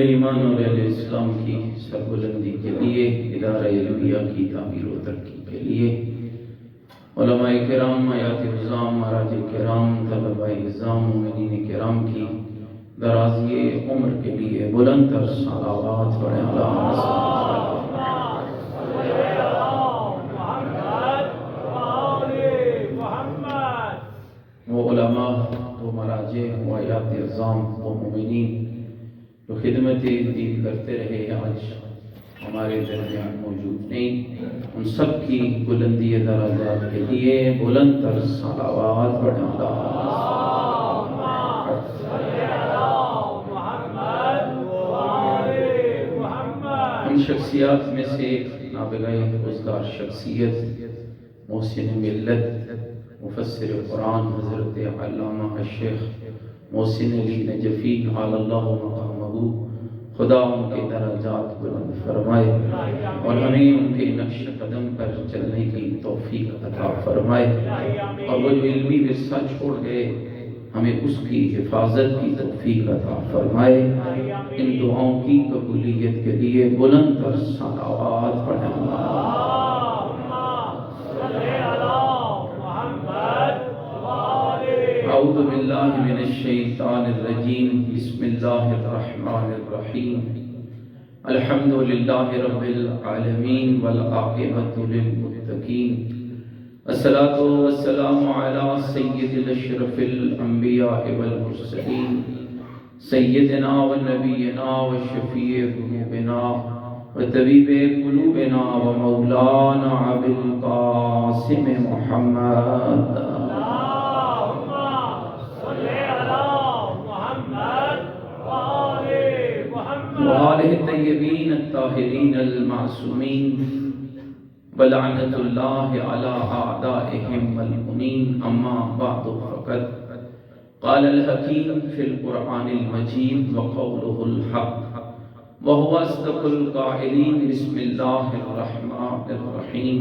ایمان اور اہل اسلام کی سربلندی کے لیے، ادارہ علمیہ کی تعمیر و ترقی کے لیے، علماء کرام، حیات نظام، مہاراج کرام، طلباء نظام، مومنین کرام کی درازی عمر کے لیے بلند تر صلوات پڑھیں اللہم صلی وہ علماء، وہ مراجع، وہ حیات نظام، وہ مومنین جو خدمت دین کرتے رہے آج ہمارے درمیان موجود نہیں، ان سب کی بلندی درجات کے لیے بلند تر صلوات پڑھیں ان شخصیات میں سے ایک نابغہ روزگار شخصیت، محسن ملت، مفسر قرآن حضرت علامہ الشیخ محسن علی نجفی علی اللہ مقامہ، خدا ان کے درجات بلند فرمائے اور ہمیں ان کے نقش قدم پر چلنے کی توفیق عطا فرمائے، اور وہ جو علمی ورثہ چھوڑ گئے ہمیں اس کی حفاظت کی توفیق عطا فرمائے۔ ان دعاؤں کی قبولیت کے لیے بلند تر صلوات پڑھیں اعوذ باللہ من الشیطان الرجیم، بسم اللہ الرحمن الرحیم، الحمد للہ رب العالمین والعاقبۃ للمتقین، الصلاۃ والسلام علی سید الاشرف الانبیاء والمرسلین، سیدنا و نبینا و شفیع ذنوبنا و طبیب قلوبنا و مولانا ابی القاسم محمد وآلہ الطیبین الطاہرین المعصومین ولعنت اللہ علی اعدائہم ملعونین، اما بعد فقد قال الحکیم فی القرآن المجید وقولہ الحق وهو اصدق القائلین، بسم اللہ الرحمن الرحیم،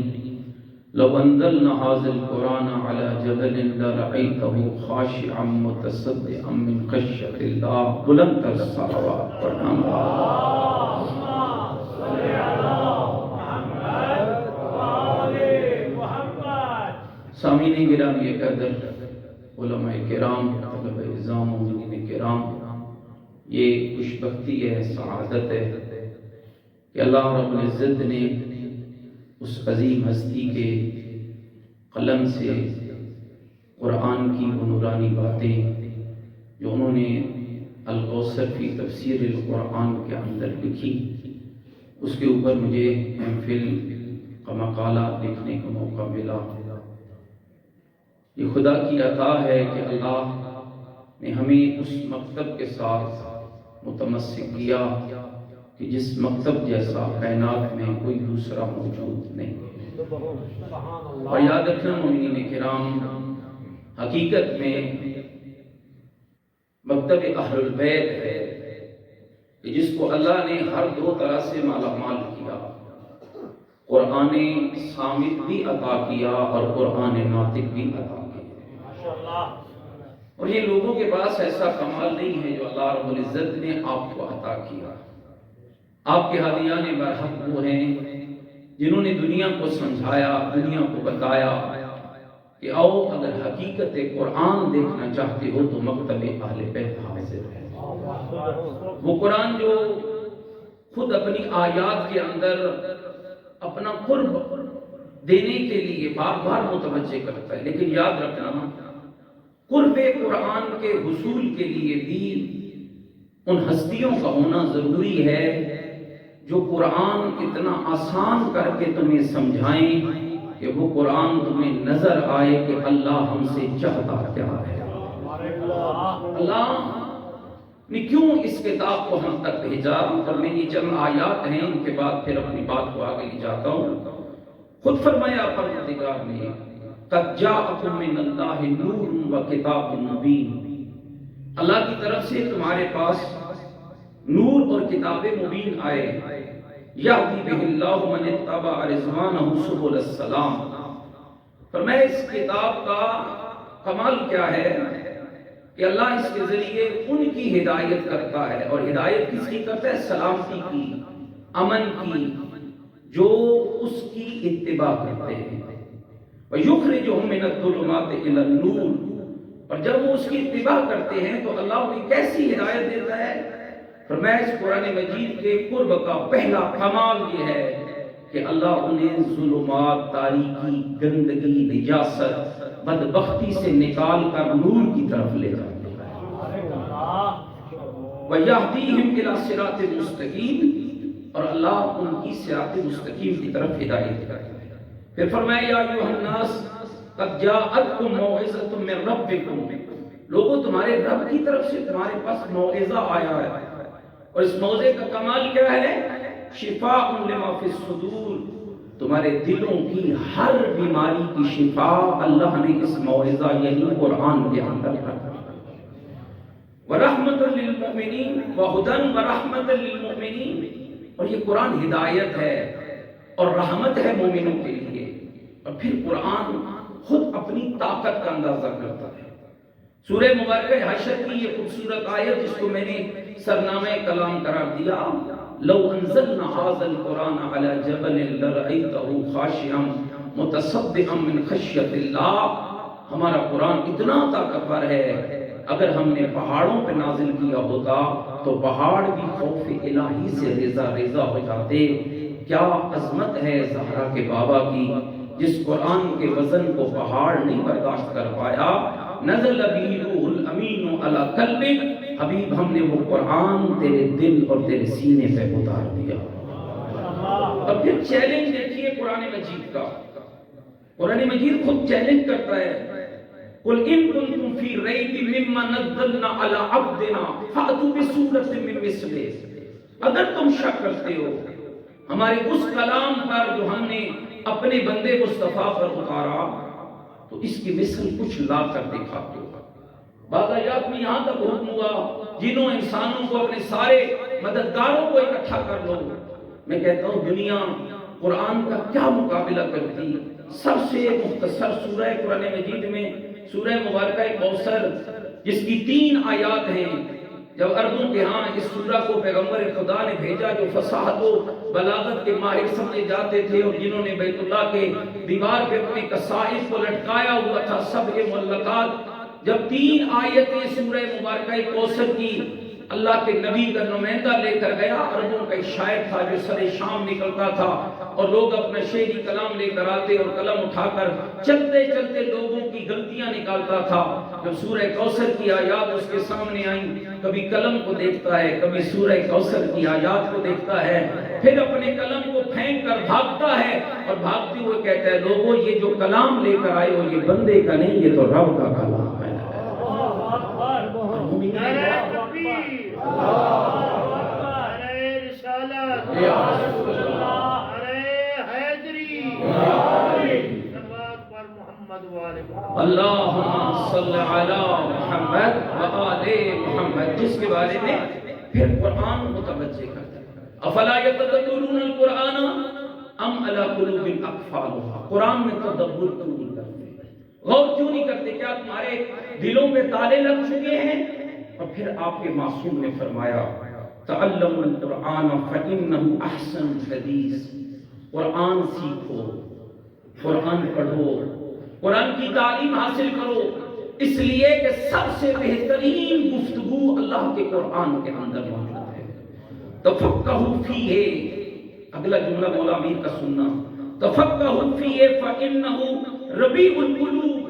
لو انزلنا هذا القرآن على جبل لرأيته خاشعا متصدعا من خشية الله، بلند تر صلوات پڑھنا سامعین گرامی قدر، علماء کرام، طلباء نظام، مومنین کرام، یہ خوش بختی ہے، سعادت ہے کہ اللہ رب العزت نے اس عظیم ہستی کے قلم سے قرآن کی وہ نورانی باتیں جو انہوں نے الکوثر فی تفسیر القرآن کے اندر لکھی، اس کے اوپر مجھے ایم فل کا مقالہ لکھنے کا موقع ملا۔ یہ خدا کی عطا ہے کہ اللہ نے ہمیں اس مکتب کے ساتھ متمسک کیا کہ جس مکتب جیسا کائنات میں کوئی دوسرا موجود نہیں ہے۔ اور یاد رکھنا مومنین کرام، حقیقت میں مکتب اہل البیت ہے کہ جس کو اللہ نے ہر دو طرح سے مالا مال کیا، قرآن صامت بھی عطا کیا اور قرآن ناطق بھی عطا کیا، اور یہ لوگوں کے پاس ایسا کمال نہیں ہے جو اللہ رب العزت نے آپ کو عطا کیا۔ آپ کے ہادیان برحق وہ ہیں جنہوں نے دنیا کو سمجھایا، دنیا کو بتایا کہ آؤ اگر حقیقت قرآن دیکھنا چاہتے ہو تو مکتب اہل بیت حاضر ہے۔ وہ قرآن جو خود اپنی آیات کے اندر اپنا قرب دینے کے لیے بار بار متوجہ کرتا ہے، لیکن یاد رکھنا قرب قرآن کے حصول کے لیے بھی ان ہستیوں کا ہونا ضروری ہے جو قرآن اتنا آسان کر کے تمہیں سمجھائیں کہ وہ قرآن تمہیں نظر آئے کہ اللہ ہم سے چاہتا کیا ہے، اللہ نے کیوں اس کتاب کو ہم تک بھیجا۔ اور میری چند آیات ہیں، ان کے بعد پھر اپنی بات کو آگے لے جاتا ہوں۔ خود فرمایا پروردگار نے قد جاءکم من اللہ نور و کتاب مبین، اللہ کی طرف سے تمہارے پاس نور اور کتاب مبین آئے، یہدی بہ اللہ من اتبع رضوانہ سبل السلام۔ فرمایا اس کتاب کا کمال کیا ہے؟ کہ اللہ اس کے ذریعے ان کی ہدایت کرتا ہے، اور ہدایت کس کی کرتا ہے؟ سلامتی کی، امن کی، جو اس کی اتباع کرتے ہیں۔ وَيُخْرِجُهُم مِّنَ الظُّلُمَاتِ إِلَى النُّورِ، اور جب وہ اس کی اتباع کرتے ہیں تو اللہ انہیں کیسی ہدایت دیتا ہے؟ فرمایا اس قرآن مجید کے قرب کا پہلا کمال یہ ہے کہ اللہ انہیں ظلمات، تاریکی، گندگی، نجاست، بدبختی سے نکال کر نور کی طرف لے جاتے ہیں۔ وَيَهْدِيهِمْ إِلَى صِرَاطٍ مُسْتَقِيمٍ، اور اللہ ان کی صراط مستقیم کی طرف ہدایت کرتا ہے۔ پھر فرمایا یا ایھا الناس قد جاءتکم موعظۃ من ربکم، لوگوں تمہارے رب کی طرف سے تمہارے پاس موعظہ آیا ہے، اور اس موعظے کا کمال کیا ہے؟ شفاء لما فی الصدور، تمہارے دلوں کی ہر بیماری کی شفا اللہ نے اس موعظہ یعنی قرآن کے اندر رکھا۔ وَرَحْمَةً لِّلْمُؤْمِنِينَ وَهُدًى وَرَحْمَةً لِّلْمُؤْمِنِينَ، اور یہ قرآن ہدایت ہے اور رحمت ہے مومنوں کے لیے۔ اور پھر قرآن خود اپنی طاقت کا اندازہ کرتا ہے۔ سورہ مبارکہ حشر کی یہ خوبصورت آیت جس کو میں نے سرنامہ کلام قرار دیا، لو انزلنا هذا القرآن على جبل لرأيته خاشعا متصدعا من خشیۃ اللہ، ہمارا قرآن اتنا طاقتور ہے، اگر ہم نے پہاڑوں پہ نازل کیا ہوتا تو پہاڑ بھی خوف الہی سے ریزہ ریزہ ہو جاتے۔ کیا عظمت ہے زہرا کے بابا کی، جس قرآن کے وزن کو پہاڑ نہیں برداشت کر پایا۔ نزل به روح الامین علی قلبک، حبیب ہم نے وہ قرآن تیرے دل اور تیرے سینے پہ اتار دیا۔ اب پھر چیلنج دیکھیے قرآن مجید کا، قرآن مجید خود چیلنج کرتا ہے، قل ان کنتم فی ریب مما نزلنا علی عبدنا فأتوا بسورۃ من مثلہ، اگر تم شک کرتے ہو ہمارے اس کلام پر جو ہم نے اپنے بندے مصطفیٰ پر اتارا تو اس کی مثل کچھ لا کر دکھاتے ہو۔ بعض آیات میں یہاں تک حکم ہوا جنوں انسانوں کو اپنے سارے مددگاروں کو اکٹھا کر لو۔ میں کہتا ہوں دنیا قرآن کا کیا مقابلہ کرتی؟ سب سے مختصر سورہ قرآن مجید میں سورہ مبارکہ کوثر جس کی 3 آیات ہیں، جب عربوں کے ہاں اس سورہ کو پیغمبر خدا نے بھیجا جو فصاحت و بلاغت کے ماہر سمجھے جاتے تھے، اور جنہوں نے بیت اللہ کے دیوار پہ اپنے قصائد کو لٹکایا ہوا تھا، سبع معلقات، جب 3 آیتیں سورہ مبارکہ کوثر کی اللہ کے نبی کا نمائندہ لے کر گیا، عربوں کا ایک شاعر تھا جو سر شام نکلتا تھا اور لوگ اپنا شعری کلام لے کر آتے اور قلم اٹھا کر چلتے چلتے لوگوں کی غلطیاں نکالتا تھا۔ جب سورہ کوثر کی آیات اس کے سامنے آئیں، کبھی قلم کو دیکھتا ہے، کبھی سورہ کوثر کی آیات کو دیکھتا ہے، پھر اپنے قلم کو پھینک کر بھاگتا ہے اور بھاگتے ہوئے کہتا ہے لوگوں یہ جو کلام لے کر آئے ہو یہ بندے کا نہیں، یہ تو رب کا کلام ہے۔ اللہم صلی علی محمد و آل محمد، جس کے بارے میں پھر قرآن متوجہ کرتا ہے۔ افلا یتدبرون القرآن ام علی قلوب اقفالها، قرآن میں تدبر کیوں نہیں کرتے، غور کیوں نہیں کرتے؟ کیا تمہارے دلوں میں تالے لگ چکے ہیں؟ اور پھر آپ کے معصوم نے فرمایا تعلموا القرآن فإنه احسن الحدیث، قرآن سیکھو، قرآن پڑھو، قرآن کی تعلیم حاصل کرو، اس لیے کہ سب سے بہترین گفتگو اللہ کے قرآن کے اندر موجود ہے۔ تفقہوا فیہ، اگلا جملہ مولا امیر کا سننا، تفقہوا فیہ فإنہ ربیع القلوب،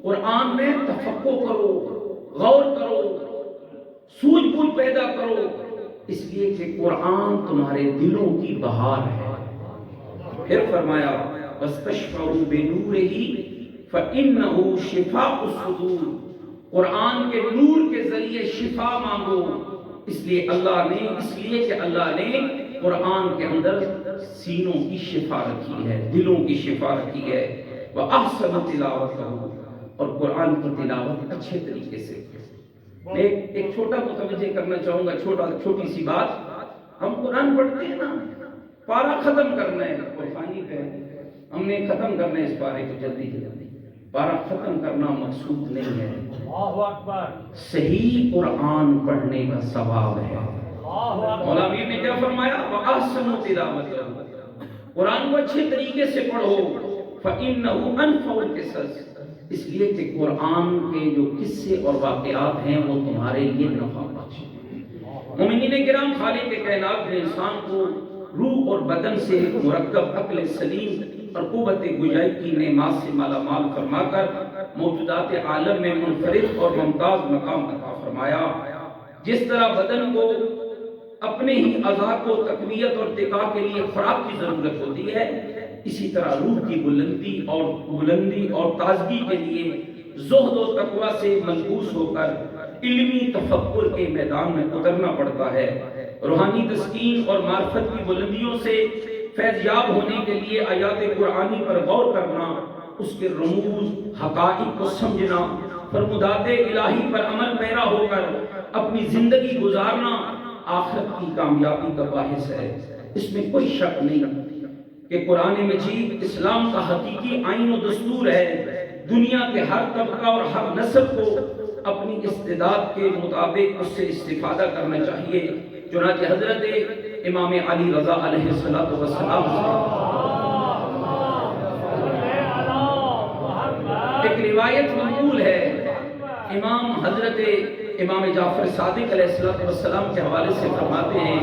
قرآن میں تفقہ کرو، غور کرو، سوجھ بوجھ پیدا کرو، اس لیے کہ قرآن تمہارے دلوں کی بہار ہے۔ پھر فرمایا وَاسْتَشْفَعُوا بِنُورِهِ فَإِنَّهُ شِفَاءُ الصُّدُورِ، قرآن کے نور کے ذریعے شفا مانگو، اس لیے کہ اللہ نے قرآن کے اندر سینوں کی شفا رکھی ہے، دلوں کی شفا رکھی ہے۔ وَأَحْسَنُ تِلَاوَتَهُ، اور قرآن کی تلاوت اچھے طریقے سے۔ میں ایک چھوٹا متوجہ کرنا چاہوں گا، چھوٹی سی بات، ہم قرآن پڑھتے ہیں نا، پارہ ختم کرنا ہے، قرآنی پہ ہم نے ختم کرنا ہے اس پارے کو جلدی جلدی، پارہ ختم کرنا مقصود نہیں ہے، اللہ اکبر، صحیح قرآن پڑھنے کا ثواب ہے۔ مولا امیر نے کیا فرمایا؟ وَأَحْسَنُوا تِلَاوَتَهُ، قرآن کو اچھے طریقے سے پڑھو، فَإِنَّهُ أَنْفَعُ الْقِصَصِ، اس لیے کہ قرآن کے جو قصے اور واقعات ہیں وہ تمہارے لیے نفع بخش ہیں۔ مومنین کرام، خالق کائنات نے انسان کو روح اور بدن سے مرکب عقل سلیم اور قوت گویائی کی نعمات سے مالا مال فرما کر موجودات عالم میں منفرد اور ممتاز مقام عطا فرمایا۔ جس طرح بدن کو اپنے ہی اعضاء کو تقویت اور ارتقاء کے لیے خوراک کی ضرورت ہوتی ہے، اسی طرح روح کی بلندی اور تازگی کے لیے زہد و تقوی سے ملبوس ہو کر علمی تفکر کے میدان میں اترنا پڑتا ہے۔ روحانی تسکین اور معرفت کی بلندیوں سے فیض یاب ہونے کے لیے آیات قرآنی پر غور کرنا، اس کے رموز حقائق کو سمجھنا، فرمودات الہی پر عمل پیرا ہو کر اپنی زندگی گزارنا آخرت کی کامیابی کا باعث ہے۔ اس میں کوئی شک نہیں کہ قرآن مجید اسلام کا حقیقی آئین و دستور ہے۔ دنیا کے ہر طبقہ اور ہر نسل کو اپنی استعداد کے مطابق اس سے استفادہ کرنا چاہیے۔ چنانچہ حضرت امام علی رضا علیہ السلام ایک روایت منقول ہے، امام حضرت امام جعفر صادق علیہ السلام کے حوالے سے فرماتے ہیں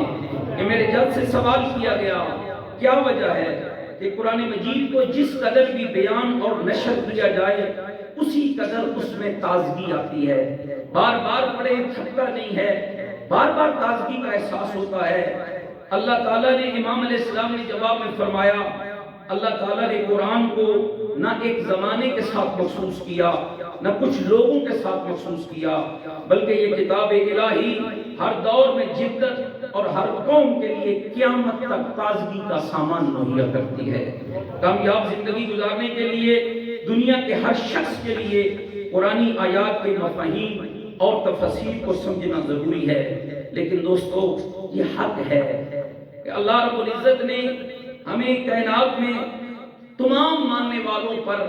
کہ میرے جد سے سوال کیا گیا کیا وجہ ہے کہ قرآن مجید کو جس قدر بھی بیان اور نشر کیا جائے اسی قدر اس میں تازگی آتی ہے، بار بار پڑھے تھکتا نہیں ہے، بار بار تازگی کا احساس ہوتا ہے۔ اللہ تعالیٰ نے امام علیہ السلام نے جواب میں فرمایا، اللہ تعالیٰ نے قرآن کو نہ ایک زمانے کے ساتھ مخصوص کیا نہ کچھ لوگوں کے ساتھ مخصوص کیا، بلکہ یہ کتاب الہی ہر دور میں جدت اور ہر قوم کے لیے قیامت تک تازگی کا سامان مہیا کرتی ہے۔ کامیاب زندگی گزارنے کے لیے دنیا کے ہر شخص کے لیے قرآنی آیات کے مفاہیم اور تفسیر کو سمجھنا ضروری ہے، لیکن دوستو یہ حق ہے کہ اللہ رب العزت نے ہمیں کائنات میں تمام ماننے والوں پر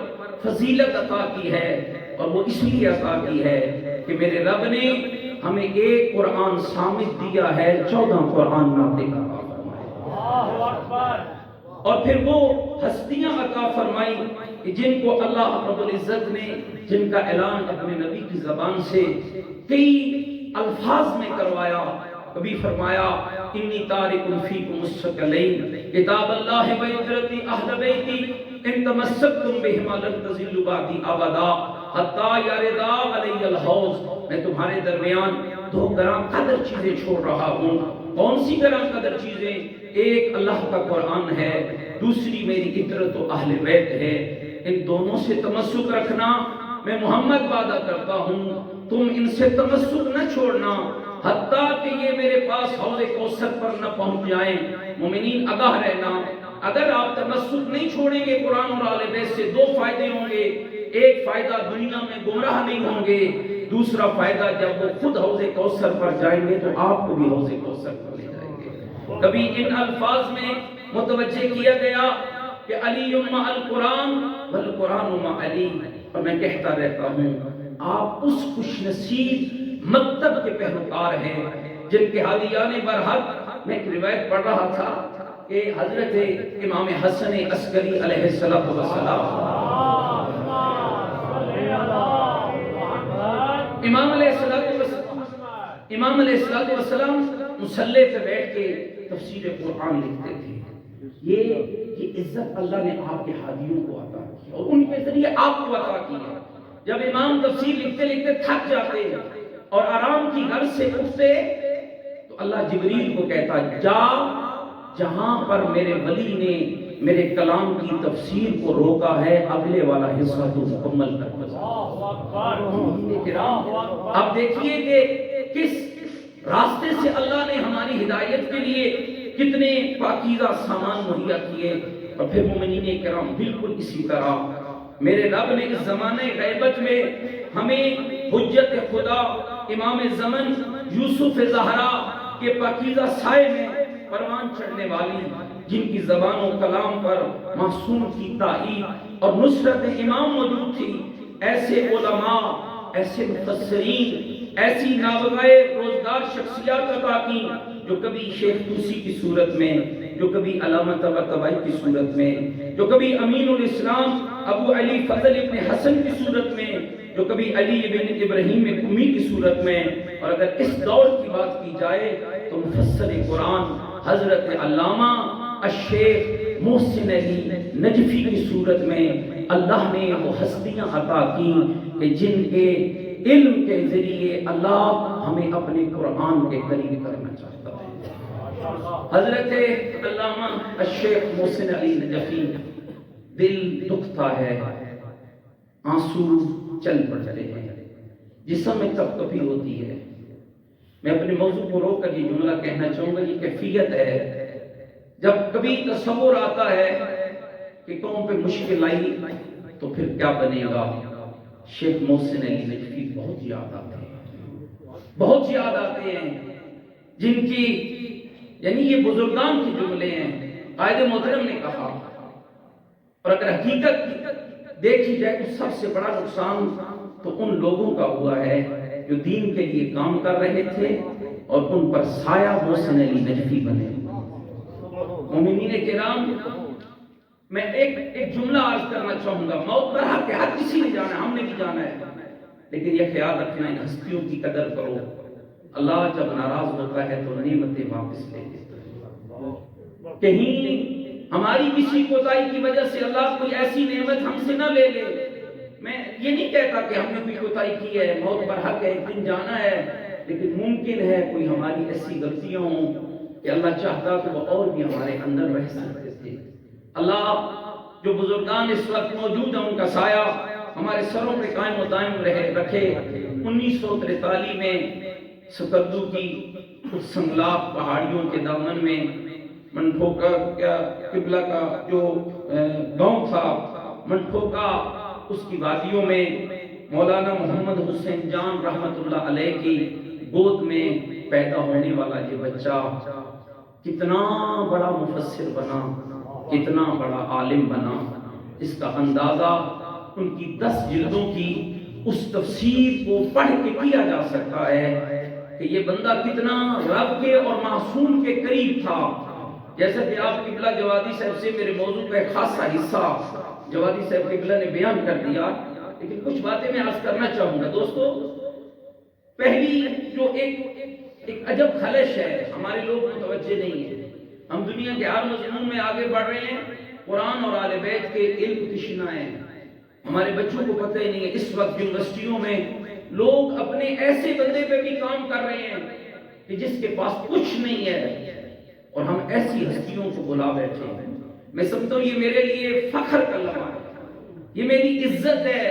فضیلت عطا کی ہے، اور وہ اس لیے عطا کی ہے کہ میرے رب نے ہمیں ایک قرآن صامت دیا ہے، 14 قرآن ناطق عطا فرمائے، اور پھر وہ ہستیاں عطا فرمائی کہ جن کو اللہ رب العزت نے جن کا اعلان اپنے نبی کی زبان سے کئی الفاظ میں کروایا۔ کبھی فرمایا انی تارک فیکم الثقلین کتاب اللہ و عترتی اہل بیتی ان تمسکتم بہما لن تضلوا بعدی ابدا حتی یردا علی الحوض، میں تمہارے درمیان 2 گراں قدر چیزیں چھوڑ رہا ہوں۔ کون سی گراں قدر چیزیں؟ ایک اللہ کا قرآن ہے، دوسری میری عترت و اہل بیت ہے۔ ان دونوں سے تمسک رکھنا میں محمد وعدہ کرتا ہوں، تم ان سے تمسک نہ چھوڑنا حتیٰ کہ یہ میرے پاس حوض کوثر پر نہ پہنچ جائیں۔ مومنین آگاہ رہنا، اگر آپ تمسک نہیں چھوڑیں گے قرآن اور اہل بیت سے 2 فائدے ہوں گے۔ ایک فائدہ دنیا میں گمراہ نہیں ہوں گے، دوسرا فائدہ جب وہ خود حوض کوثر پر جائیں گے تو آپ کو بھی حوض کوثر پر لے جائیں گے۔ کبھی ان الفاظ میں متوجہ کیا گیا کہ علی مع القرآن والقرآن مع علی، اور میں کہتا رہتا ہوں آپ اس خوش نصیب مکتب کے پیروکار ہیں جن کے ہادیان برحق۔ میں ایک روایت پڑھ رہا تھا کہ حضرت امام حسن عسکری علیہ السلام، امام علیہ السلام مصلی پہ بیٹھ کے تفسیر قرآن لکھتے تھے۔ یہ عزت اللہ نے آپ کے ہادیوں کو عطا کی اور ان کے ذریعے آپ کو عطا کی ہے۔ جب امام تفسیر لکھتے لکھتے تھک جاتے اور آرام کی غرض سے اٹھتے تو اللہ جبریل کو کہتا جا جہاں پر میرے ولی نے میرے کلام کی تفسیر کو روکا ہے اگلے والا حصہ تو مکمل کر دو۔ اب دیکھیے کہ کس راستے سے اللہ نے ہماری ہدایت کے لیے کتنے پاکیزہ سامان مہیا کیے۔ اور پھر مومنین کرام بالکل اسی طرح میرے رب نے اس زمانے غیبت میں ہمیں حجت خدا امام زمن یوسف زہرا کے پاکیزہ سائے میں پروان چڑھنے والی، جن کی زبان و کلام پر معصوم کی تائید اور نصرت امام موجود تھی، ایسے علماء، ایسے مفسرین، ایسی نابغہ روزگار شخصیات عطا کی، جو کبھی شیخ طوسی کی صورت میں، جو کبھی علامہ طباطبائی کی صورت میں، جو کبھی امین الاسلام ابو علی فضل ابن حسن کی صورت میں، جو کبھی علی ابن ابراہیم قمی کی صورت میں، اور اگر اس دور کی بات کی جائے تو مفسر قرآن حضرت علامہ الشیخ محسن علی نجفی کی صورت میں اللہ نے وہ ہستیاں عطا کی کہ جن کے علم کے ذریعے اللہ ہمیں اپنے قرآن کے قریب کرنا چاہتا ہے۔ حضرت علامہ الشیخ محسن علی نجفی، دل دکھتا ہے، آنسو چل پڑتے ہیں، جسم میں کپکپی ہوتی ہے۔ میں اپنے موضوع کو روک کر یہ جملہ کہنا چاہوں گا، یہ کیفیت ہے جب کبھی تصور آتا ہے کہ قوم پہ مشکل آئی تو پھر کیا بنے گا۔ شیخ محسن علی نجفی بہت یاد آتے ہیں، بہت یاد آتے ہیں، جن کی یعنی یہ بزرگان کے جملے ہیں۔ قائد محترم نے کہا، اور اگر حقیقت دیکھی جائے تو سب سے بڑا نقصان تو ان لوگوں کا ہوا ہے جو دین کے لیے کام کر رہے تھے اور ان پر سایہ محسن علی نجفی بنے۔ مومنین کرام، میں ایک جملہ عرض کرنا چاہوں گا، موت پر حق ہے، ہر کسی نے جانا ہے، ہم نے بھی جانا ہے، لیکن یہ خیال رکھنا ان ہستیوں کی قدر کرو۔ اللہ جب ناراض ہوتا ہے تو نعمتیں واپس لے لیتا ہے۔ کہیں ہماری کسی کوتاہی کی وجہ سے اللہ کوئی ایسی نعمت ہم سے نہ لے لے۔ میں یہ نہیں کہتا کہ ہم نے کوئی کوتاہی کی ہے، موت پر حق ہے، ایک دن جانا ہے، لیکن ممکن ہے کوئی ہماری ایسی غلطیاں ہوں کہ اللہ چاہتا تو وہ اور بھی ہمارے اندر رہ سکتے تھے۔ اللہ جو بزرگان اس وقت موجود ہیں ان کا سایہ ہمارے سروں پہ قائم و دائم رکھے۔ 1943 میں سکردو کی اس سنگلاخ پہاڑیوں کے دامن میں منٹھوکا قبلہ کا جو گاؤں تھا، منٹھوکا، اس کی وادیوں میں مولانا محمد حسین جان رحمت اللہ علیہ کی گود میں پیدا ہونے والا یہ بچہ کتنا بڑا مفسر بنا، کتنا بڑا عالم بنا، اس کا اندازہ ان کی 10 جلدوں کی اس تفسیر کو پڑھ کے کیا جا سکتا ہے کہ یہ بندہ کتنا رب کے اور معصوم کے قریب تھا۔ جیسا کہ آپ قبلہ جوادی صاحب سے میرے موضوع کا ایک خاصا حصہ جوادی صاحب قبلہ نے بیان کر دیا، لیکن کچھ باتیں میں عرض کرنا چاہوں گا۔ دوستو، پہلی جو ایک عجب خلش ہے، ہمارے لوگ متوجہ نہیں ہیں، ہم دنیا کے ہر مضمون میں آگے بڑھ رہے ہیں، قرآن اور آل بیت کے علم تشنا ہے، ہمارے بچوں کو پتہ ہی نہیں ہے۔ اس وقت یونیورسٹیوں میں لوگ اپنے ایسے بندے پہ بھی کام کر رہے ہیں کہ جس کے پاس کچھ نہیں ہے، اور ہم ایسی ہستیوں کو بلا بیٹھے ہیں۔ میں سمجھتا ہوں یہ میرے لیے فخر کا لمحہ ہے، یہ میری عزت ہے،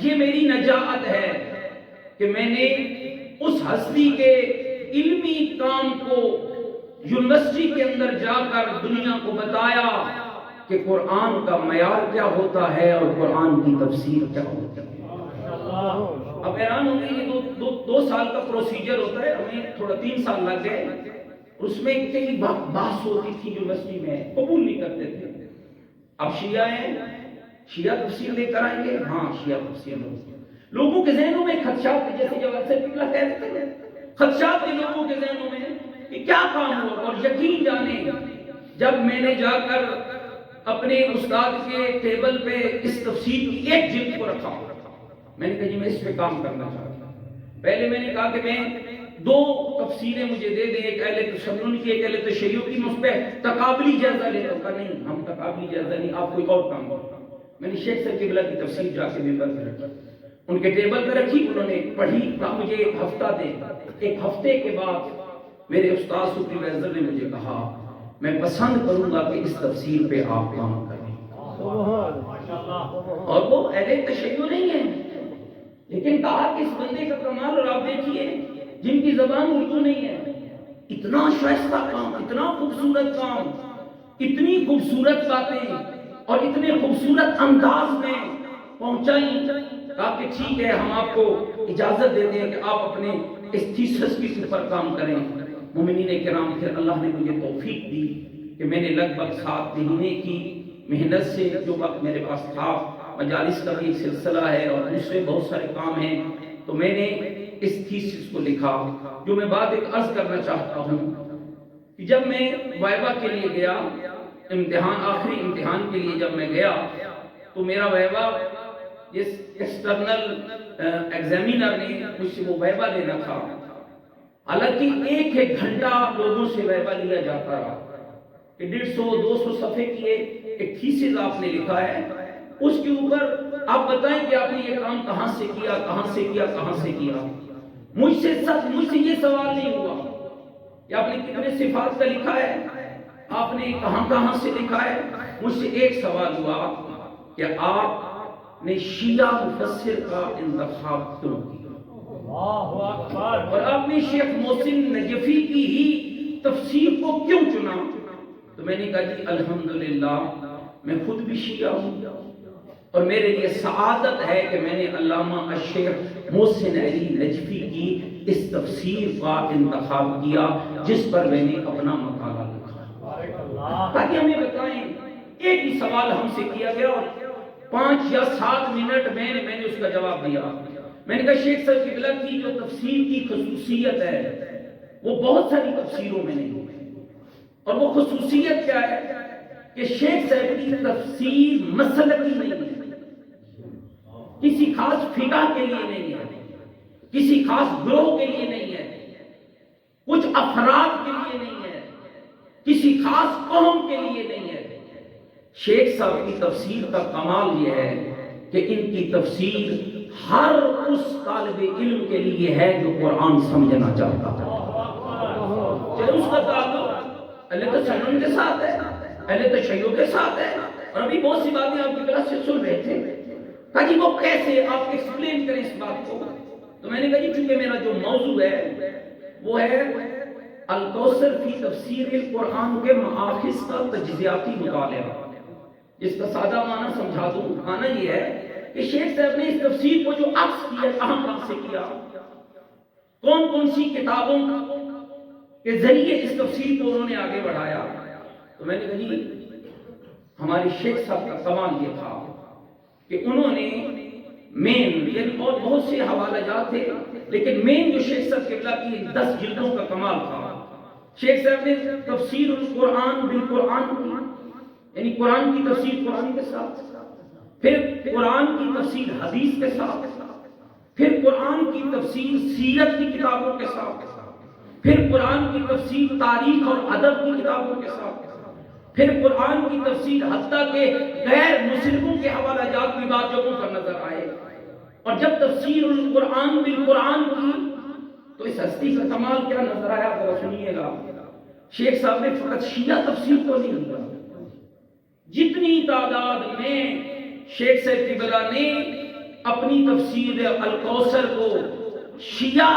یہ میری نجات ہے کہ میں نے اس ہستی کے علمی کام کو یونیورسٹی کے اندر جا کر دنیا کو بتایا کہ قرآن کا معیار کیا ہوتا ہے اور قرآن کی تفسیر کیا ہوتی ہے۔ اب حیران ہوں گے، یہ دو سال کا پروسیجر ہوتا ہے، ہمیں تھوڑا 3 سال لگ گئے، اس میں کئی بحث ہوتی تھی یونیورسٹی میں، قبول نہیں کرتے تھے۔ اب شیعہ ہیں، شیعہ تفسیر لے کر آئیں گے، ہاں شیعہ تفسیر لوگوں کے ذہنوں میں خدشات، جیسے جب اکثر قبلہ کہتے تھے، خدشات کے لوگوں کے ذہنوں میں کہ کیا کام ہوا، اور یقین جانے جب میں نے جا کر اپنے استاد کے ٹیبل پہ اس تفسیر کی ایک جلد کو رکھا، میں نے کہا جی میں اس پہ کام کرنا چاہتا ہوں۔ پہلے میں نے کہا کہ میں 2 تفسیریں مجھے دے دیں، ایک اہل تشیع کی، ایک اہل تشیع کی، میں اس پہ تقابلی جائزہ لیتا ہوں۔ نہیں، ہم تقابلی جائزہ نہیں، آپ کوئی اور کام کرو۔ میں نے شیخ صاحب قبلہ کی تفسیر جا کے ممبر پہ رکھی، ان کے ٹیبل پہ رکھی، انہوں نے پڑھی، کہا مجھے 1 ہفتہ دے۔ 1 ہفتے کے بعد میرے استاد سپروائزر نے مجھے کہا میں پسند کروں گا کہ اس تفسیر پہ آپ کام کریں، اور وہ اہل تشیع نہیں ہے، لیکن کہا کہ اس بندے کا کمال، اور آپ دیکھیے جن کی زبان اردو نہیں ہے، اتنا شائستہ کام، اتنا خوبصورت کام، اتنی خوبصورت باتیں اور اتنے خوبصورت انداز میں پہنچائیں، کہا کہ ٹھیک ہے ہم آپ کو اجازت دیتے ہیں کہ آپ اپنے اس تھیسس کے اوپر کام کریں۔ مومنین کرام، پھر اللہ نے مجھے توفیق دی کہ میں نے لگ بھگ 7 مہینے کی محنت سے جو وقت میرے پاس تھا، مجالس کا بھی ایک سلسلہ ہے اور دوسرے بہت سارے کام ہیں، تو میں نے اس تھیسس کو لکھا۔ جو میں بات ایک عرض کرنا چاہتا ہوں کہ جب میں وائبا کے لیے گیا، امتحان، آخری امتحان کے لیے جب میں گیا، تو میرا وائبا جس ایکسٹرنل ایگزامینر نے مجھ سے وہ وائبا لینا تھا، حالانکہ ایک ایک گھنٹہ لوگوں سے وائبا لیا جاتا رہا کہ 150-200 صفحے کی ایک تھیسس آپ نے لکھا ہے، اس کے اوپر آپ بتائیں کہ آپ نے یہ کام کہاں سے کیا، کہاں سے کیا، کہاں سے کیا۔ مجھ سے یہ سوال نہیں ہوا کہ آپ نے کتنے صفات کا لکھا ہے، آپ نے کہاں کہاں سے لکھا ہے۔ مجھ سے ایک سوال ہوا کہ آپ نے شیعہ مفسر کا انتخاب کیوں کیا، اور آپ نے شیخ محسن نجفی کی ہی تفسیر کو کیوں چنا۔ تو میں نے کہا جی الحمدللہ میں خود بھی شیعہ ہوں، اور میرے لیے سعادت ہے کہ میں نے علامہ الشیخ محسن علی نجفی کی اس تفسیر کا انتخاب کیا جس پر میں نے اپنا مقالہ لکھا، تاکہ ہمیں بتائیں۔ ایک ہی سوال ہم سے کیا گیا اور 5 یا 7 منٹ میں نے اس کا جواب دیا۔ میں نے کہا شیخ صاحب کی بلا کی جو تفسیر کی خصوصیت ہے وہ بہت ساری تفسیروں میں نہیں ہے، اور وہ خصوصیت کیا ہے کہ شیخ صاحب کی تفسیر مسلکی نہیں ہے، کسی خاص فقہ کے لیے نہیں ہے، کسی خاص گروہ کے لیے نہیں ہے، کچھ افراد کے لیے نہیں ہے، کسی خاص قوم کے لیے نہیں ہے۔ شیخ صاحب کی تفسیر کا کمال یہ ہے کہ ان کی تفسیر ہر اس طالب علم کے لیے ہے جو قرآن سمجھنا چاہتا ہے، چاہے اس کا تعلق اہل تشیع کے ساتھ ہے، اہل تشیع کے ساتھ ہے۔ اور ابھی بہت سی باتیں آپ کی کلاس سے سن رہے تھے، تاکہ وہ کیسے آپ ایکسپلین کریں اس بات کو۔ تو میں نے کہا جی چونکہ میرا جو موضوع ہے وہ ہے الکوثر فی تفسیر القرآن کے مآخذ کا تجزیاتی مطالعہ، جس کا سادہ معنی سمجھا دوں۔ معنی یہ ہے کہ شیخ صاحب نے اس تفسیر کو جو عکس کیا، کہاں سے کیا، کون کون سی کتابوں کے ذریعے اس تفسیر کو انہوں نے آگے بڑھایا۔ تو میں نے کہا جی ہمارے شیخ صاحب کا کمال یہ تھا کہ انہوں نے مین، یعنی اور بہت سے حوالہ جات تھے، لیکن مین جو شیخ صاحب قبلہ کی 10 جلدوں کا کمال تھا، شیخ صاحب نے تفسیر القرآن بالقرآن کی، یعنی قرآن کی تفسیر قرآن کے ساتھ، پھر قرآن کی تفسیر حدیث کے ساتھ، پھر قرآن کی تفسیر سیرت کی کتابوں کے ساتھ، پھر قرآن کی تفسیر تاریخ اور ادب کی کتابوں کے ساتھ، پھر قرآن کی تفسیر حتیٰ کہ غیر مسلموں کے حوالہ جات بھی بعض جگہوں پر نظر آئے۔ اور جب تفسیر القرآن بالقرآن کی تو اس ہستی کا کمال کیا نظر آیا، ذرا سنیے گا۔ شیخ صاحب نے فقط شیعہ تفسیر کو نہیں لیا، جتنی تعداد میں شیخ صاحب کی بلا نے اپنی تفسیر الکوثر کو شیعہ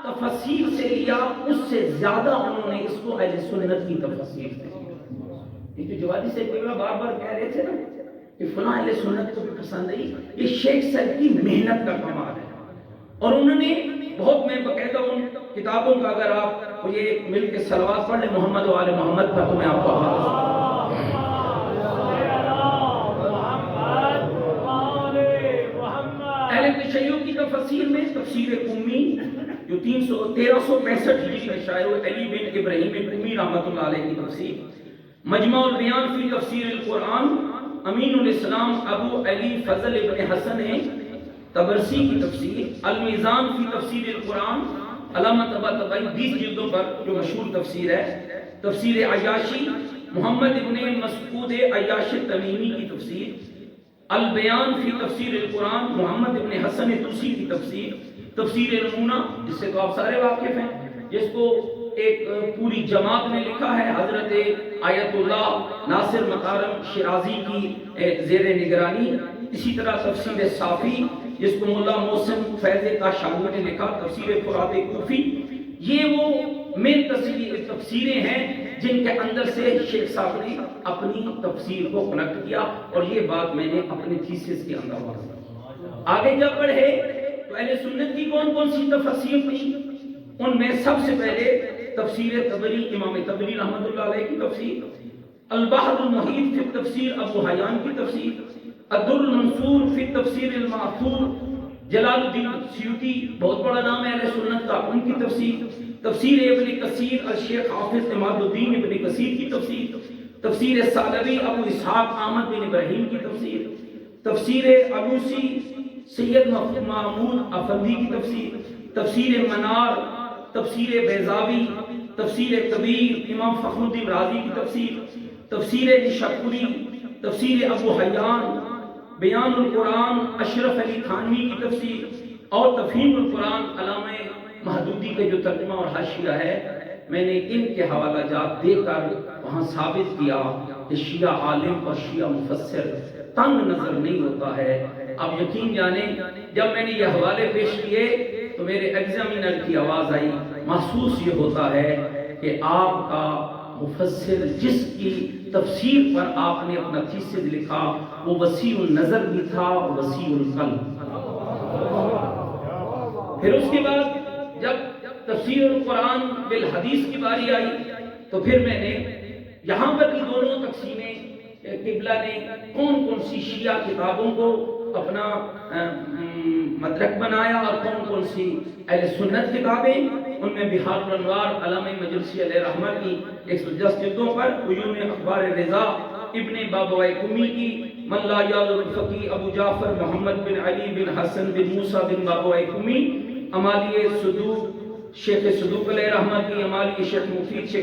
تفسیر سے لیا، اس سے زیادہ انہوں نے اس کو اہل سنت کی تفسیر سے لیا۔ یہ جو جوادی سے بار بار کہہ رہے تھے نا کہ فلاں اہل سنت کو بھی پسند آئی، یہ شیخ صاحب کی محنت کا کمال ہے۔ اور انہوں نے بہت، میں باقاعدہ ان کتابوں کا اگر آپ مجھے مل کے صلوات پڑھ لیں محمد و آل محمد پر، تو میں آپ کو اہل تشیع کی تفسیر میں تفسیر امی جو 1365 ہجری میں شائع ہوئی، علی بن ابراہیم امی رحمۃ اللہ علیہ کی تفسیر، مجمع البیان فی تفسیر القرآن امین الاسلام ابو علی فضل ابن حسن طبرسی کی تفسیر، المیزان فی تفسیر القرآن علامہ طباطبائی 20 جلدوں پر جو مشہور تفسیر ہے، تفسیر عیاشی محمد ابن مسعود عیاش تمیمی کی تفسیر، البیان فی تفسیر القرآن محمد ابن حسن توسی کی تفسیر، تفسیر نمونہ جس سے تو آپ سارے واقف ہیں، جس کو ایک پوری جماعت نے لکھا ہے، حضرت آیت اللہ ناصر مکارم شیرازی کی زیر نگرانی۔ اسی طرح تفسیر صافی جس کو مولا محسن فیض کاشانی نے لکھا، تفسیر فرات کوفی۔ یہ وہ مین تفسیریں ہیں جن کے اندر سے شیخ صاحب نے اپنی تفسیر کو کنیکٹ کیا، اور یہ بات میں نے اپنے تھیسس کے اندر واضح۔ آگے جب پڑھے تو اہل سنت کی کون کون سی تفسیر تھی، ان میں سب سے پہلے تفسیر طبری، امام طبری رحمۃ اللہ علیہ کی تفسیر، البحر المحیط فی تفسیر ابو حیان کی تفسیر، الدر المنصور فی تفسیر المعثور جلال الدین سیوطی، بہت بڑا نام ہے اہل سنت کا، ان کی تفسیر، تفسیر ابن کثیر الشیخ حافظ عماد الدین ابن کثیر کی تفسیر، تفسیر سالوی ابو اسحاق احمد بن ابراہیم کی تفسیر، تفسیر علوسی سید مامون افندی کی تفسیر، تفسیر منار، تفسیر بیضاوی، تفسیر کبیر امام فخر الدین رازی کی تفسیر، تفسیر نشاپوری، تفسیر ابو حیان، بیان القرآن اشرف علی تھانوی کی تفسیر، اور تفہیم القرآن علامہ مہدودی کا جو ترجمہ اور حاشیہ ہے، میں نے ان کے حوالہ جات دے کر وہاں ثابت کیا کہ شیعہ عالم اور شیعہ مفسر تنگ نظر نہیں ہوتا ہے۔ اب یقین جانیں جب میں نے یہ حوالے پیش کیے تو میرے ایگزامینر کی آواز آئی، محسوس یہ ہوتا ہے کہ آپ کا مفسر جس کی تفسیر پر آپ نے اپنا تھیسس لکھا وہ وسیع النظر بھی تھا اور وسیع القلب۔ پھر اس کے بعد جب تفسیر القرآن بالحدیث کی باری آئی تو پھر میں نے یہاں پر بھی دونوں تقسیمیں، قبلہ نے کون کون سی شیعہ کتابوں کو اپنا مدرک بنایا اور کون کون سی اہل سنت کتابیں، ان میں بحار الانوار علامہ مجلسی علیہ رحمہ کی 110 جلدوں پر، عیون اخبار رضا ابن بابوائے کمی کی، من لا یاد الفقی ابو جعفر محمد بن علی بن حسن بن موسیٰ بن بابوائے کمی، امالی صدوق شیخ صدوق علیہ رحمہ کی، امالی شیخ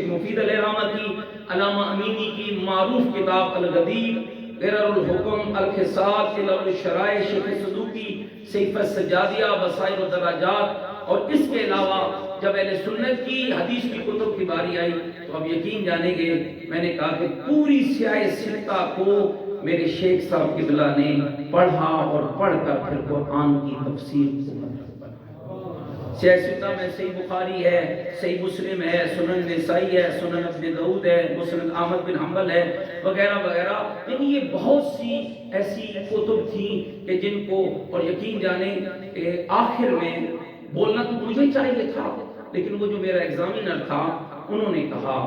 مفید علیہ رحمہ کی، علامہ امینی کی معروف کتاب الغدیر، غرر الحکم، الخصال، علل الشرائع شیخ صدوقی، سیف السجادیہ، وسائل الدراجات، اور اس کے علاوہ جب اہل سنت کی حدیث کی کتب کی باری آئی تو اب یقین جانیں گے میں نے کہا کہ پوری سیاہ ستہ کو میرے شیخ صاحب قبلہ نے پڑھا اور پڑھ کر پھر قرآن کی تفسیر کو مطلب بنایا۔ سیاہ ستہ میں صحیح بخاری ہے، صحیح مسلم ہے، سنن نسائی ہے، سنن ابن داؤد ہے، مسند احمد بن حنبل ہے، وغیرہ وغیرہ، یعنی یہ بہت سی ایسی کتب تھیں کہ جن کو، اور یقین جانیں کہ آخر میں بولنا تو مجھے چاہیے تھا لیکن وہ جو میرا ایگزامینر تھا انہوں نے کہا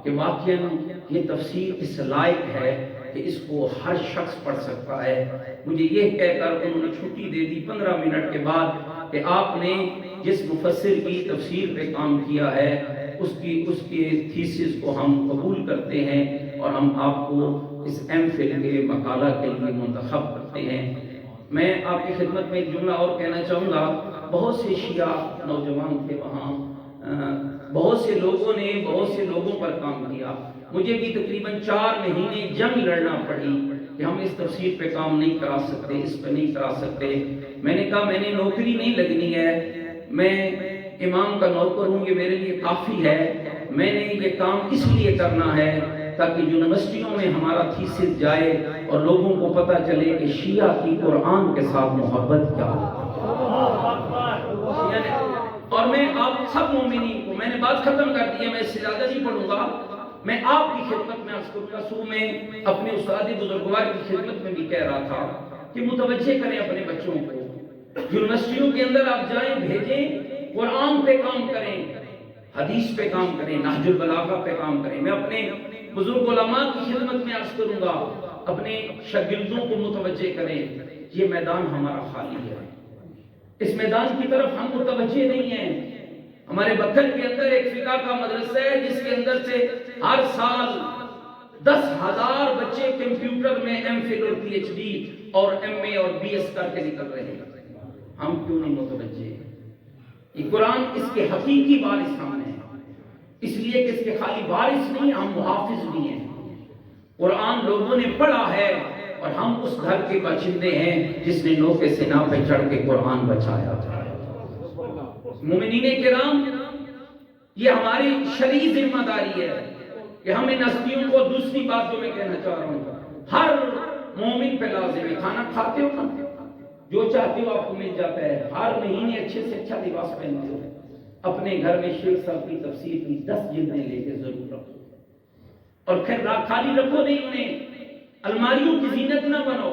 کہ واقعاً یہ تفسیر اس لائق ہے کہ اس کو ہر شخص پڑھ سکتا ہے۔ مجھے یہ کہہ کر انہوں نے چھٹی دے دی 15 منٹ کے بعد کہ آپ نے جس مفسر کی تفسیر پہ کام کیا ہے اس کے تھیسس کو ہم قبول کرتے ہیں اور ہم آپ کو اس ایم فل کے مقالہ کے لیے منتخب کرتے ہیں۔ میں آپ کی خدمت میں ایک جملہ اور کہنا چاہوں گا، بہت سے شیعہ نوجوان تھے وہاں، بہت سے لوگوں پر کام کیا، مجھے بھی تقریباً 4 مہینے جنگ لڑنا پڑی کہ ہم اس تفسیر پہ کام نہیں کرا سکتے، اس پہ نہیں کرا سکتے۔ میں نے کہا میں نے نوکری نہیں لگنی ہے، میں امام کا نوکر ہوں، یہ میرے لیے کافی ہے، میں نے یہ کام اس لیے کرنا ہے تاکہ یونیورسٹیوں میں ہمارا تھیسس جائے اور لوگوں کو پتہ چلے کہ شیعہ کی قرآن کے ساتھ محبت کیا ہے۔ اور میں آپ سب مومنین کو، میں نے بات ختم کر دی ہے، میں اس سے زیادہ نہیں پڑھوں گا، میں آپ کی خدمت میں عرض کروں گا، سو میں اپنے استاد بزرگوار کی خدمت میں بھی کہہ رہا تھا کہ متوجہ کریں اپنے بچوں کو، یونیورسٹیوں کے اندر آپ جائیں، بھیجیں، قرآن پہ کام کریں، حدیث پہ کام کریں، نہج البلاغہ پہ کام کریں۔ میں اپنے بزرگ علماء کی خدمت میں عرض کروں گا اپنے شاگردوں کو متوجہ کریں، یہ میدان ہمارا خالی ہے، اس میدان کی طرف ہم متوجہ نہیں ہیں۔ ہمارے بکھل کے اندر ایک فقہ کا مدرسہ ہے جس کے اندر سے ہر سال 10,000 بچے کمپیوٹر میں ایم فل اور پی ایچ ڈی اور ایم اے اور بی ایس کر کے نکل رہے ہیں، ہم کیوں نہیں متوجہ؟ یہ قرآن اس کے حقیقی وارث ہم ہیں، اس لیے کہ اس کے خالی وارث نہیں، ہم محافظ بھی ہیں۔ قرآن لوگوں نے پڑھا ہے اور ہم اس گھر کے باشندے ہیں جس نے نو کے سنا پہ چڑھ کے قرآن بچایا تھا۔ مومنین کرام، یہ ہماری شرعی ذمہ داری ہے کہ ہم ان ہستیوں کو، دوسری بات جو میں کہنا چاہ رہا ہوں، ہر مومن پہ لازم ہے، کھانا کھاتے ہو نا، جو چاہتے ہو آپ کو مل جاتا ہے، ہر مہینے اچھے سے اچھا لباس پہنتے ہو، اپنے گھر میں شیخ صاحب کی تفسیر کی 10 جلدیں لے کے ضرور رکھو، اور پھر خالی رکھو نہیں، انہیں الماریوں کی زینت نہ بنو،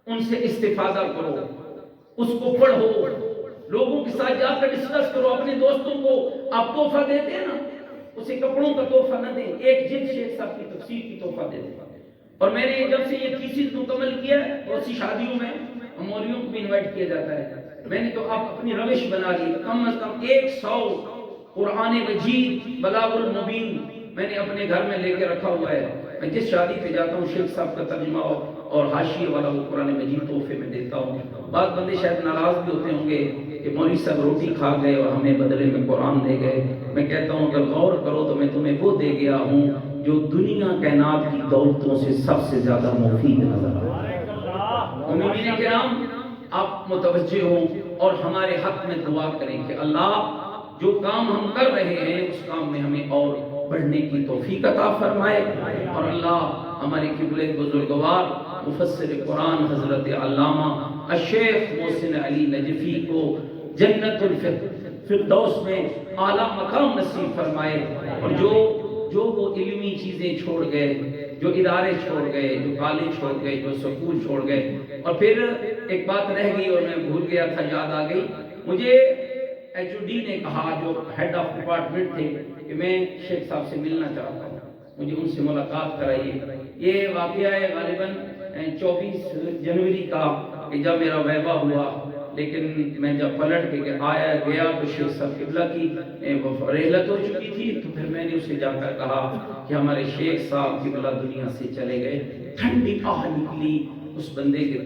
ان سے استفادہ کرو، اس کو پڑھو، لوگوں کے ساتھ جا کر ڈسکس کرو، اپنے دوستوں کو آپ تحفہ دیتے ہیں نا، اسے کپڑوں کا تحفہ نہ دیں، ایک جلد شیخ صاحب کی تفسیر کی تحفہ دے دیں۔ اور میں نے جب سے یہ تھیسس مکمل کیا ہے، بہت سی شادیوں میں مولویوں کو بھی انوائٹ کیا جاتا ہے، میں نے تو اب اپنی روش بنا لی، کم از کم 100 قرآن مجید بلاغ المبین میں نے اپنے گھر میں لے کے رکھا ہوا ہے۔ میں جس شادی پہ جاتا ہوں شیخ صاحب کا ترجمہ اور حاشیے والا وہ قرآن مجید تحفے میں دیتا ہوں۔ بعض بندے شاید ناراض بھی ہوتے ہوں گے کہ مولوی صاحب روٹی کھا گئے اور ہمیں بدلے میں قرآن دے گئے۔ میں کہتا ہوں اگر غور کرو تو میں تمہیں وہ دے گیا ہوں جو دنیا کائنات کی دولتوں سے سب سے زیادہ مفید نظر آتا ہے۔ مومنین کرام، آپ متوجہ ہوں اور ہمارے حق میں دعا کریں کہ اللہ جو کام ہم کر رہے ہیں اس کام میں ہمیں اور بڑھنے کی توفیق عطا فرمائے، اور اللہ ہمارے قبلہ بزرگوار مفسر قرآن حضرت علامہ الشیخ محسن علی نجفی کو جنت الفردوس میں اعلیٰ مقام نصیب فرمائے، اور جو وہ علمی چیزیں چھوڑ گئے، جو ادارے چھوڑ گئے، جو کالج چھوڑ گئے، جو سکول چھوڑ گئے۔ اور پھر ایک بات رہ گئی اور میں بھول گیا تھا، یاد آ گئی مجھے، ایچ او ڈی نے کہا جو ہیڈ آف ڈپارٹمنٹ تھے کہ میں شیخ صاحب سے ملنا چاہتا ہوں، مجھے ان سے ملاقات کرائیے۔ یہ واقعہ ہے غالباً 24 جنوری کا کہ جب میرا ویبا ہوا، لیکن میں جب پلٹ کے آیا گیا تو شیخ صاحب قبلہ کی رحلت ہو چکی تھی، تو پھر میں نے اسے جا کر کہا کہ ہمارے شیخ صاحب قبلہ دنیا سے چلے گئے۔ ٹھنڈی آہ نکلی اس بندے کے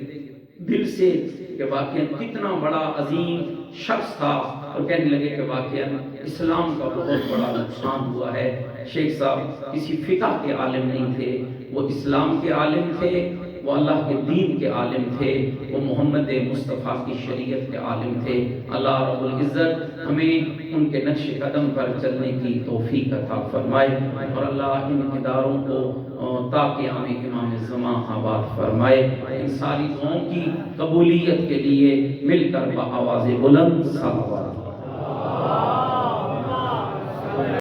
دل سے کہ واقعاً کتنا بڑا عظیم شخص تھا، اور کہنے لگے کہ واقعاً اسلام کا بہت بڑا نقصان ہوا ہے۔ شیخ صاحب کسی فقہ کے عالم نہیں تھے، وہ اسلام کے عالم تھے، وہ اللہ کے دین کے عالم تھے، وہ محمد مصطفیٰ کی شریعت کے عالم تھے۔ اللہ رب العزت ہمیں ان کے نقش قدم پر چلنے کی توفیق عطا فرمائے، اور اللہ ان اداروں کو تا قیام امام زمان آباد فرمائے۔ ان ساری دعاؤں کی قبولیت کے لیے مل کر بآواز بلند صلوات